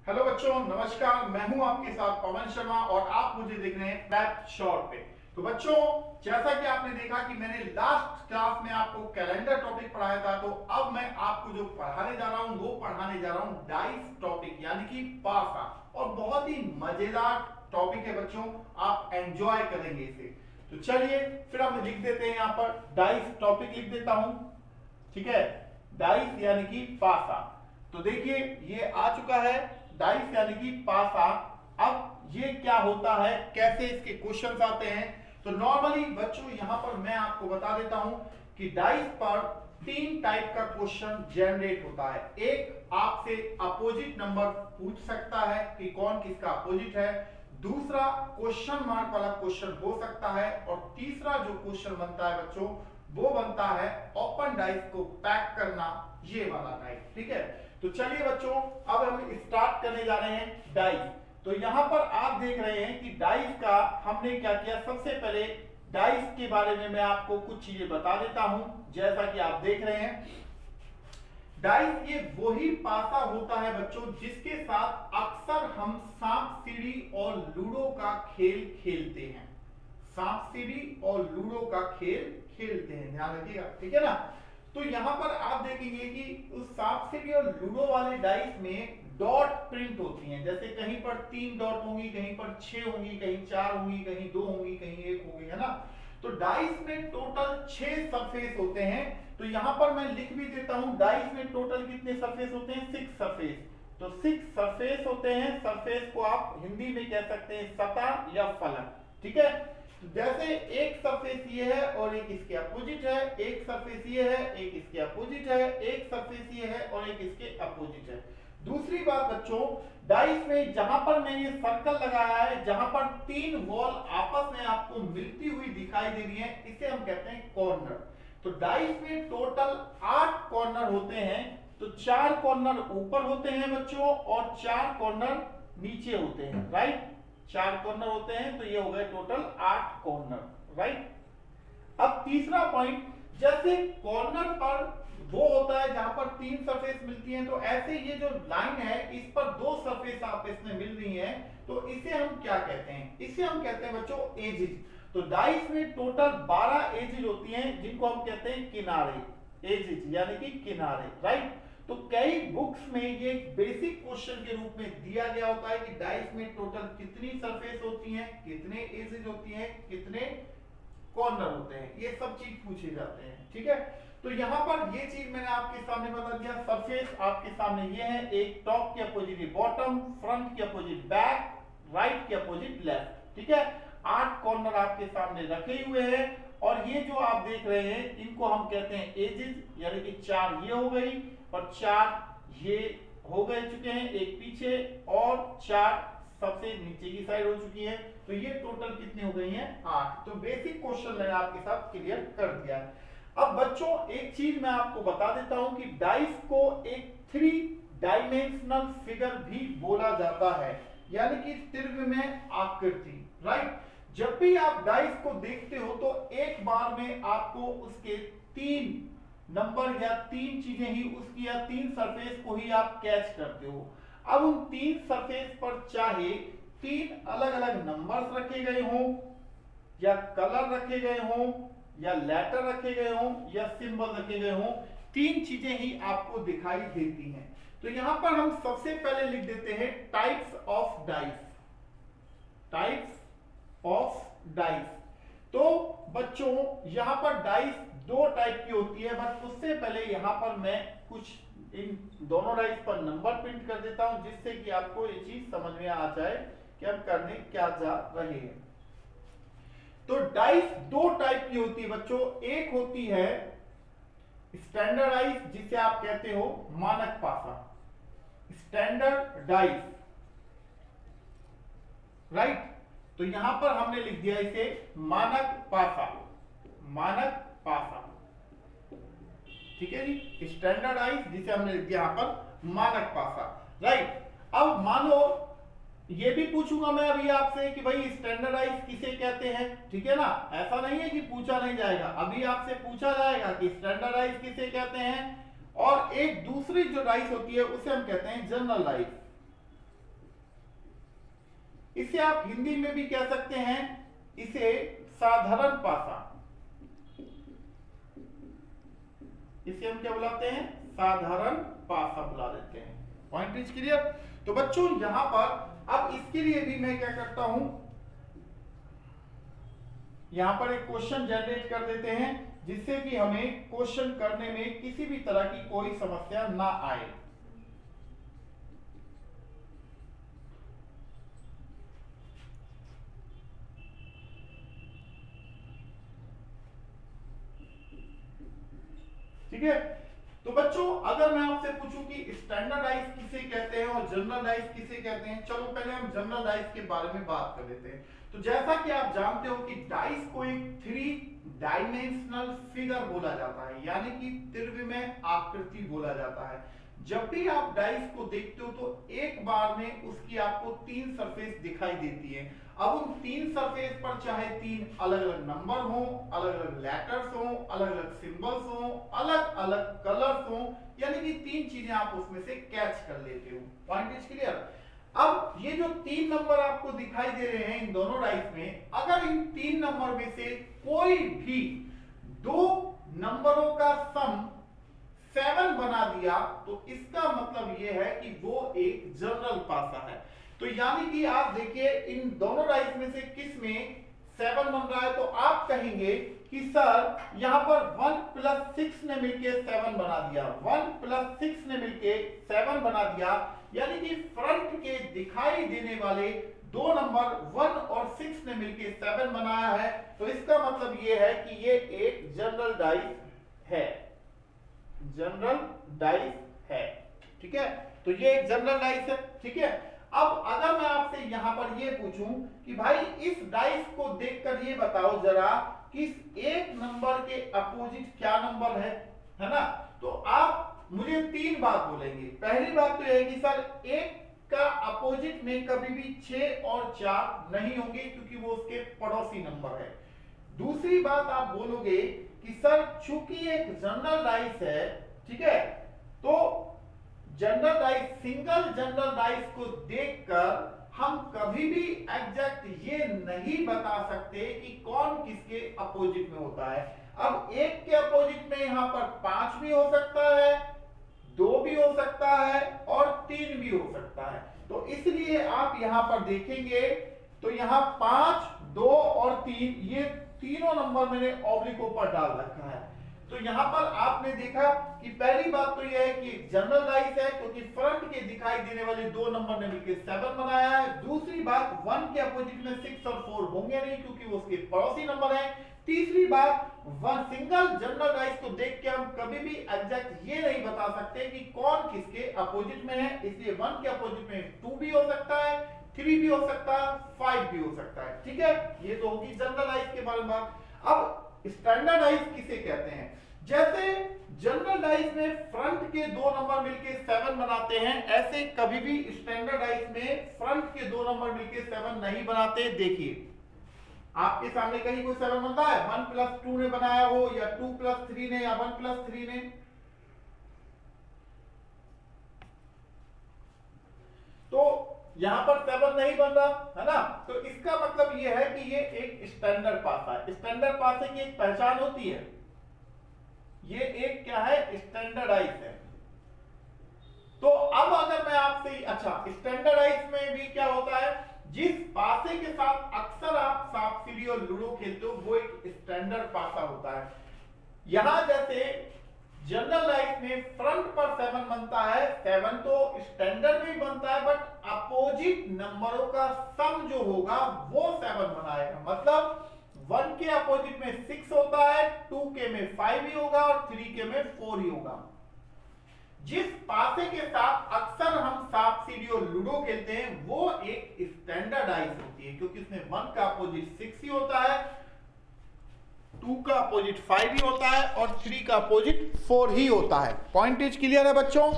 Hello बच्चों, नमस्कार। मैं हूं आपके साथ पवन शर्मा और आप मुझे देख रहे हैं मैथ शॉर्ट पे। तो बच्चों, जैसा कि आपने देखा कि मैंने लास्ट क्लास में आपको कैलेंडर टॉपिक पढ़ाया था, तो अब मैं आपको जो पढ़ाने जा रहा हूं वो पढ़ाने जा रहा हूं डाइस टॉपिक यानी कि पासा। और बहुत ही मजेदार टॉपिक है बच्चों, आप एंजॉय करेंगे इसे। तो चलिए फिर हम लिख देते हैं, यहाँ पर डाइस टॉपिक लिख देता हूं। ठीक है, डाइस यानी कि पासा। तो देखिए ये आ चुका है, डाइस यानी कि पासा। अब ये क्या होता है, कैसे इसके क्वेश्चंस आते हैं। तो नॉर्मली बच्चों यहां पर मैं आपको बता देता हूं कि डाइस पर तीन टाइप का क्वेश्चन जनरेट होता है। एक आपसे अपोजिट नंबर पूछ सकता है कि कौन किसका अपोजिट है। दूसरा क्वेश्चन मार्क वाला क्वेश्चन हो सकता है। और तीसरा जो क्वेश्चन बनता है बच्चों, वो बनता है ओपन डाइस को पैक करना, ये वाला टाइप। ठीक है, तो चलिए बच्चों अब हम स्टार्ट करने जा रहे हैं डाइस। तो यहां पर आप देख रहे हैं कि डाइस का हमने क्या किया। सबसे पहले डाइस के बारे में मैं आपको कुछ चीजें बता देता हूं। जैसा कि आप देख रहे हैं, डाइस ये वही पासा होता है बच्चों जिसके साथ अक्सर हम सांप सीढ़ी और लूडो का खेल खेलते हैं। सांप सीढ़ी और लूडो का खेल खेलते हैं, ध्यान रखिएगा। ठीक है ना। तो यहां पर आप देखेंगे कि उस सांप सीढ़ी और लूडो वाले डाइस में डॉट प्रिंट होती हैं। जैसे कहीं पर 3 डॉट होंगी, कहीं पर 6 होंगी, कहीं 4 होंगी, कहीं 2 होंगी, कहीं 1 होगी, है ना। तो डाइस में टोटल 6 सरफेस होते हैं। तो यहां पर मैं लिख भी देता हूं, डाइस में टोटल कितने सरफेस होते हैं, 6 सरफेस। तो 6 सरफेस होते हैं। सरफेस को आप हिंदी में कह सकते हैं सतह या फलक। ठीक है, जैसे एक सरफेस ये है और एक इसके अपोजिट है, एक सरफेस ये है, एक इसके अपोजिट है, एक सरफेस ये है और एक इसके अपोजिट है। दूसरी बात बच्चों, डाइस में जहां पर मैंने ये सर्कल लगाया है, जहां पर 3 वॉल आपस में आपको मिलती हुई दिखाई दे रही है, इसे हम कहते हैं कॉर्नर। तो डाइस में टोटल 8 कॉर्नर होते हैं। तो 4 कॉर्नर ऊपर होते हैं बच्चों और 4 कॉर्नर नीचे होते हैं। राइट, 4 कॉर्नर होते हैं, तो ये हो गए टोटल 8 कॉर्नर। राइट, अब तीसरा पॉइंट, जैसे कॉर्नर पर वो होता है जहां पर 3 सरफेस मिलती हैं, तो ऐसे ये जो लाइन है इस पर 2 सरफेस आपस में मिल रही है, तो इसे हम क्या कहते हैं, इसे हम कहते हैं बच्चों एजिज। तो डाइस में टोटल 12 एजिज होती हैं जिनको हम कहते हैं किनारे, एजिज यानी कि किनारे। राइट, तो कई बुक्स में ये बेसिक क्वेश्चन के रूप में दिया गया होता है कि डाइस में टोटल कितनी सरफेस होती हैं, कितने एजेस होती हैं, कितने कॉर्नर होते हैं, ये सब चीज पूछे जाते हैं। ठीक है, तो यहां पर ये चीज मैंने आपके सामने बता दिया। सरफेस आपके सामने ये है, एक टॉप के अपोजिट बॉटम, फ्रंट के अपोजिट बैक, राइट के अपोजिट लेफ्ट। ठीक है, 8 कॉर्नर आपके सामने रखे हुए हैं। और ये जो आप देख रहे हैं इनको हम कहते हैं एजेस, यानी कि 4 ये हो गई और 4 ये हो गए चुके हैं, एक पीछे और 4 सबसे नीचे की साइड हो चुकी है। तो ये टोटल कितनी हो गई हैं, 8। तो बेसिक क्वेश्चन मैंने आपके साथ क्लियर कर दिया है। अब बच्चों एक चीज मैं आपको बता देता हूं कि डाइस को एक 3 डायमेंशनल फिगर भी बोला जाता है, यानी कि त्रिविमीय आकृति। राइट, जब भी आप डाइस को देखते हो तो एक बार में आपको उसके 3 नंबर या 3 चीजें ही उसकी या 3 सरफेस को ही आप कैच करते हो। अब उन 3 सरफेस पर चाहे 3 अलग अलग नंबर्स रखे गए हों, या कलर रखे गए हों, या लेटर रखे गए हों, या सिंबल रखे गए हों, 3 चीजें ही आपको दिखाई देती हैं। तो यहां पर हम सबसे पहले लिख देते हैं types of dice. Types of dice. तो बच्चों यहां पर डाइस 2 टाइप की होती है, बट उससे पहले यहां पर मैं कुछ इन दोनों डाइस पर नंबर प्रिंट कर देता हूं, जिससे कि आपको ये चीज समझ में आ जाए कि हम करने क्या जा रहे हैं। तो डाइस 2 टाइप की होती है बच्चों। एक होती है स्टैंडर्डाइज, जिसे आप कहते हो मानक पासा, स्टैंडर्ड डाइस। राइट, तो यहां पर हमने लिख दिया इसे मानक पासा, मानक पासा। ठीक है जी, स्टैंडर्डाइज जिसे हमने लिख दिया यहां पर मानक पासा। राइट, अब मानो ये भी पूछूंगा मैं अभी आपसे कि भाई स्टैंडर्डाइज किसे कहते हैं। ठीक है ना, ऐसा नहीं है कि पूछा नहीं जाएगा, अभी आपसे पूछा जाएगा कि स्टैंडर्डाइज किसे कहते हैं। और एक दूसरी जो डाइस होती है उसे हम कहते हैं जनरल डाइस। इसे आप हिंदी में भी कह सकते हैं, इसे साधारण पासा, इसे हम क्या बुलाते हैं, साधारण पासा बुला देते हैं। Point is clear. तो बच्चों यहां पर अब इसके लिए भी मैं क्या करता हूं, यहां पर एक क्वेश्चन जनरेट कर देते हैं, जिससे कि हमें क्वेश्चन करने में किसी भी तरह की कोई समस्या ना आए। ठीक है। तो बच्चों अगर मैं आपसे पूछूं कि स्टैंडर्डाइज किसे कहते हैं और जनरलाइज किसे कहते हैं, चलो पहले हम जनरलाइज के बारे में बात कर लेते हैं। तो जैसा कि आप जानते हो कि डाइस को एक 3 डायमेंशनल फिगर बोला जाता है, यानी कि त्रिविमीय आकृति बोला जाता है। जब भी आप डाइस को देखते हो तो एक बार में उसकी आपको 3 सरफेस दिखाई देती है। अब उन 3 सरफेस पर चाहे 3 अलग अलग नंबर हो, अलग अलग लेटर्स हो, अलग अलग सिंबल्स हो, अलग अलग कलर्स हो, यानी कि 3 चीजें आप उसमें से कैच कर लेते हो। Point is clear. अब ये जो 3 नंबर आपको दिखाई दे रहे हैं इन दोनों डाइस में, अगर इन 3 नंबर में से कोई भी 2 नंबरों का सम 7 बना दिया तो इसका मतलब यह है कि वो एक जनरल पासा है। तो यानी कि आप देखिए इन दोनों डाइस में से किस में 7 बन रहा है, तो आप कहेंगे कि सर यहां पर 1 + 6 ने मिलके 7 बना दिया, 1 + 6 ने मिलके 7 बना दिया, यानी कि फ्रंट के दिखाई देने वाले 2 नंबर 1 और 6 ने मिलके 7 बनाया है। तो इसका मतलब यह है कि ये एक जनरल डाइस है, जनरल डाइस है। ठीक है, तो ये एक जनरल डाइस है। ठीक है। अब अगर मैं आपसे यहां पर ये पूछूं कि भाई इस डाइस को देखकर ये बताओ जरा कि इस एक नंबर के अपोजिट क्या नंबर है ना, तो आप मुझे 3 बात बोलेंगे। पहली बात तो यह है कि सर 1 का अपोजिट में कभी भी 6 और 4 नहीं होंगे, क्योंकि वो उसके पड़ोसी नंबर है। दूसरी बात आप बोलोगे कि सर चूंकि एक जनरल डाइस है, ठीक है, तो general dice, single general dice को देखकर हम कभी भी एग्जैक्ट ये नहीं बता सकते कि कौन किसके अपोजिट में होता है। अब 1 के अपोजिट में यहां पर 5 भी हो सकता है, 2 भी हो सकता है और 3 भी हो सकता है। तो इसलिए आप यहां पर देखेंगे तो यहां 5, 2 और 3, ये तीनों नंबर मैंने ऑब्लिक पर डाल रखा है। तो यहां पर आपने देखा कि पहली बात तो यह है कि जनरल डाइस है, क्योंकि फ्रंट के दिखाई देने वाले 2 नंबर ने मिलकर 7 बनाया है। दूसरी बात 1 के अपोजिट में 6 और 4 होंगे नहीं, क्योंकि वो उसके पड़ोसी नंबर है। तीसरी बात, सिंगल जनरल डाइस को देख के हम कभी भी एग्जैक्ट ये नहीं बता सकते कि कौन किसके अपोजिट में है, इसलिए 1 के अपोजिट में 2 भी हो सकता है, 3 भी हो सकता है, 5 भी हो सकता है। ठीक है, ये तो होगी जनरल डाइस के बारे में बात। अब स्टैंडर्डाइज किसे कहते हैं, जैसे जनरल डाइस में फ्रंट के 2 नंबर मिलके 7 बनाते हैं, ऐसे कभी भी स्टैंडर्डाइज में फ्रंट के 2 नंबर मिलके 7 नहीं बनाते। देखिए आपके सामने कहीं कोई 7 बनता है, 1 + 2 ने बनाया हो या 2 + 3 ने या 1 + 3 ने, तो यहां पर 7 नहीं बन रहा है ना। तो इसका मतलब यह है कि ये एक स्टैंडर्ड पासा है। स्टैंडर्ड पासे की एक पहचान होती है, ये एक क्या है, स्टैंडर्डाइज है। तो अब अगर मैं आपसे, अच्छा स्टैंडर्डाइज में भी क्या होता है, जिस पासे के साथ अक्सर आप सांप सीढ़ी और लूडो खेलते हो वो एक स्टैंडर्ड पासा होता है। यहां जैसे जनरल डाइस में फ्रंट पर 7 बनता है, 7 तो स्टैंडर्ड में बनता है, बट अपोजिट नंबरों का सम जो होगा वो 7 बनाएगा। मतलब 1 के अपोजिट में 6 होता है, 2 के में 5 ही होगा और 3 के में 4 ही होगा। जिस पासे के साथ अक्सर हम सांप सीढ़ी और लूडो खेलते हैं वो एक स्टैंडर्डाइज होती है, क्योंकि इसमें 1 का अपोजिट 6 ही होता है, 2 का अपोजिट 5 ही होता है और 3 का अपोजिट 4 ही होता है। पॉइंट इज क्लियर है बच्चों।